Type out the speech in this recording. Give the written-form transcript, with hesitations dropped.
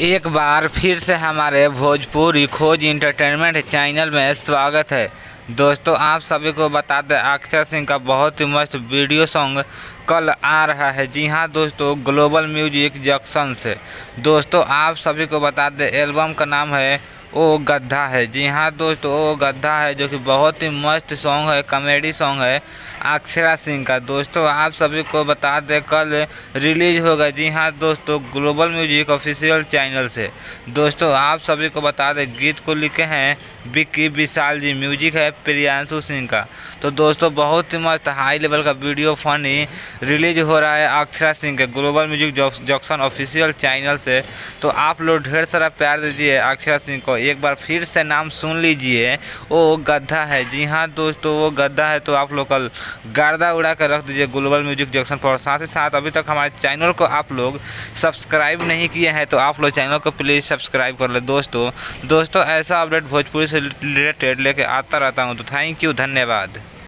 एक बार फिर से हमारे भोजपुरी खोज इंटरटेनमेंट चैनल में स्वागत है। दोस्तों, आप सभी को बता दें, अक्षय सिंह का बहुत ही मस्त वीडियो सॉन्ग कल आ रहा है। जी हाँ दोस्तों, ग्लोबल म्यूजिक जंक्शन से। दोस्तों, आप सभी को बता दें, एल्बम का नाम है ओ गद्दा है। जी हाँ दोस्तों, ओ गद्दा है, जो कि बहुत ही मस्त सॉन्ग है, कॉमेडी सॉन्ग है अक्षरा सिंह का। दोस्तों, आप सभी को बता दें, कल रिलीज होगा। जी हाँ दोस्तों, ग्लोबल म्यूजिक ऑफिशियल चैनल से। दोस्तों, आप सभी को बता दें, गीत को लिखे हैं विक्की विशाल जी, म्यूजिक है प्रियांशु सिंह का। तो दोस्तों, बहुत ही मस्त हाई लेवल का वीडियो फनी रिलीज हो रहा है अक्षरा सिंह के global music junction official channel से। तो आप लोग ढेर सारा प्यार दीजिए अक्षरा सिंह को। एक बार फिर से नाम सुन लीजिए, वो गद्दा है। जी हाँ दोस्तों, वो गद्दा है। तो आप लोग कल गर्दा उड़ा कर रख दीजिए ग्लोबल म्यूजिक जंक्शन पर। साथ ही साथ अभी तक हमारे चैनल को आप लोग सब्सक्राइब नहीं किए हैं, तो आप लोग चैनल को प्लीज़ सब्सक्राइब कर ले। दोस्तों ऐसा अपडेट भोजपुरी से रिलेटेड लेके आता रहता हूँ। तो थैंक यू, धन्यवाद।